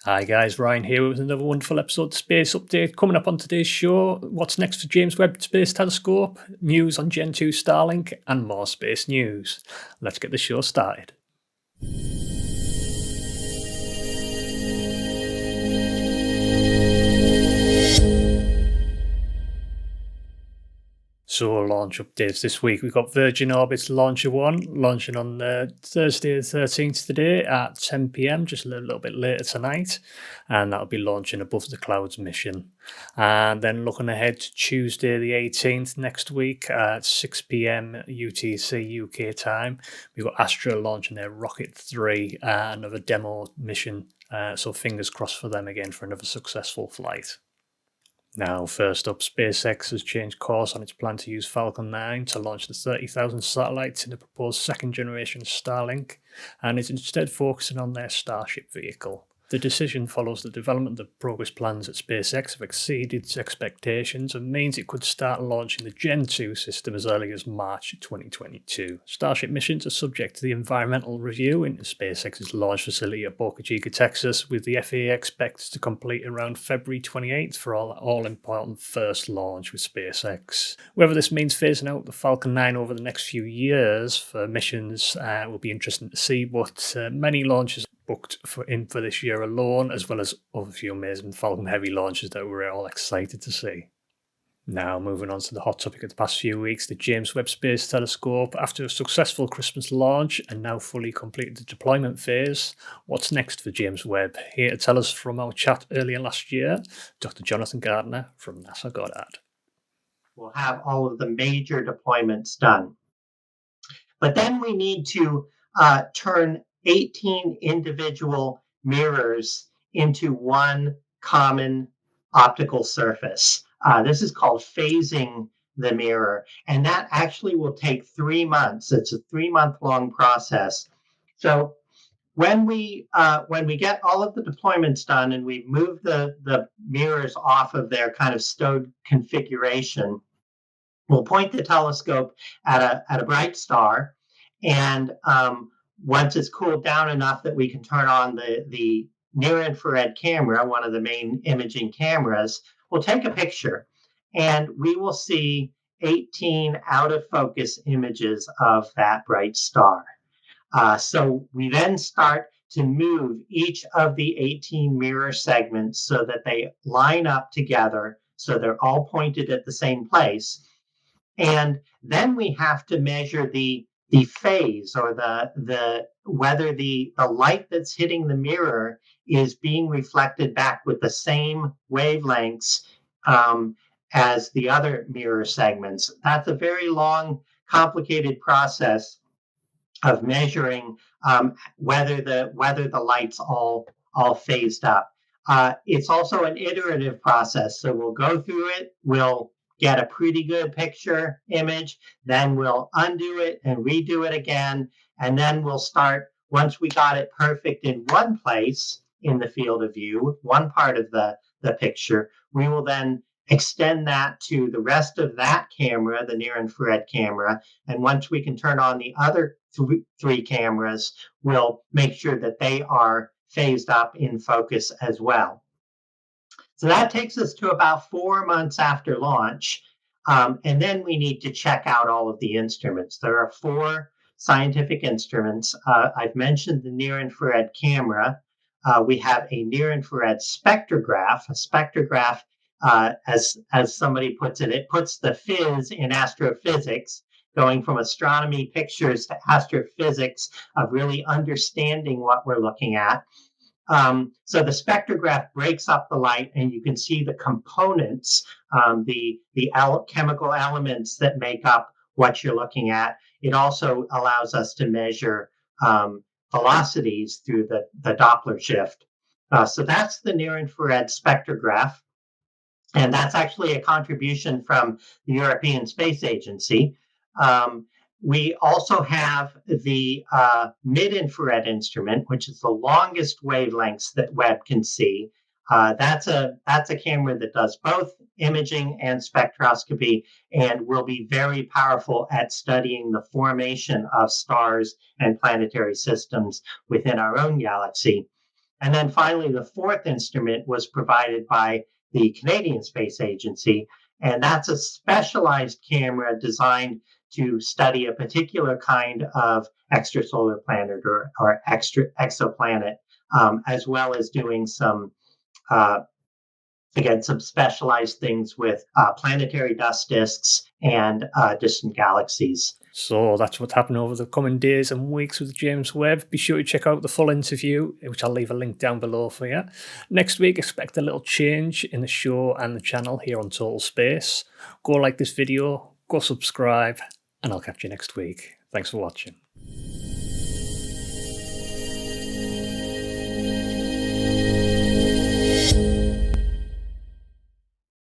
Hi guys, Ryan here with another wonderful episode of Space Update. Coming up on today's show, what's next for James Webb Space Telescope, news on Gen 2 Starlink, and more space news. Let's get the show started. So launch updates this week. We've got Virgin Orbit's Launcher 1 launching on Thursday the 13th today at 10 p.m, just a little bit later tonight. And that'll be launching Above the Clouds mission. And then looking ahead to Tuesday the 18th next week at 6 p.m. UTC UK time, we've got Astra launching their Rocket 3, another demo mission. So fingers crossed for them again for another successful flight. Now, first up, SpaceX has changed course on its plan to use Falcon 9 to launch the 30,000 satellites in the proposed second generation Starlink, and is instead focusing on their Starship vehicle. The decision follows the development of progress plans at SpaceX have exceeded its expectations and means it could start launching the Gen 2 system as early as March 2022. Starship missions are subject to the environmental review into SpaceX's launch facility at Boca Chica, Texas, with the FAA expected to complete around February 28th for all-important first launch with SpaceX. Whether this means phasing out the Falcon 9 over the next few years for missions will be interesting to see, but many launches booked for this year alone, as well as other few amazing Falcon Heavy launches that we're all excited to see. Now, moving on to the hot topic of the past few weeks, the James Webb Space Telescope. After a successful Christmas launch and now fully completed the deployment phase, what's next for James Webb? Here to tell us from our chat earlier last year, Dr. Jonathan Gardner from NASA Goddard. We'll have all of the major deployments done. But then we need to turn 18 individual mirrors into one common optical surface. This is called phasing the mirror, and that actually will take 3 months. It's a 3-month-long process. So when we get all of the deployments done and we move the mirrors off of their kind of stowed configuration, we'll point the telescope at a bright star, and once it's cooled down enough that we can turn on the near-infrared camera, one of the main imaging cameras, we'll take a picture, and we will see 18 out-of-focus images of that bright star. So we then start to move each of the 18 mirror segments so that they line up together, so they're all pointed at the same place. And then we have to measure the phase, or whether the light that's hitting the mirror is being reflected back with the same wavelengths as the other mirror segments. That's a very long, complicated process of measuring whether the lights all phased up. It's also an iterative process, so we'll go through it. We'll get a pretty good picture image, then we'll undo it and redo it again, and then we'll start, once we got it perfect in one place in the field of view, one part of the picture, we will then extend that to the rest of that camera, the near-infrared camera, and once we can turn on the other three cameras, we'll make sure that they are phased up in focus as well. So that takes us to about 4 months after launch. And then we need to check out all of the instruments. There are 4 scientific instruments. I've mentioned the near-infrared camera. We have a near-infrared spectrograph. A spectrograph, as somebody puts it, it puts the fizz in astrophysics, going from astronomy pictures to astrophysics, of really understanding what we're looking at. So the spectrograph breaks up the light, and you can see the components, the chemical elements that make up what you're looking at. It also allows us to measure velocities through the Doppler shift. So that's the near-infrared spectrograph, and that's actually a contribution from the European Space Agency. We also have the mid-infrared instrument, which is the longest wavelengths that Webb can see. That's a camera that does both imaging and spectroscopy, and will be very powerful at studying the formation of stars and planetary systems within our own galaxy. And then finally, the fourth instrument was provided by the Canadian Space Agency, and that's a specialized camera designed to study a particular kind of extrasolar planet or exoplanet, as well as doing some, uh, again, some specialized things with planetary dust disks and distant galaxies. So that's what's happening over the coming days and weeks with James Webb. Be sure to check out the full interview, which I'll leave a link down below for you. Next week, expect a little change in the show and the channel here on Total Space. Go like this video, go subscribe, and I'll catch you next week. Thanks for watching.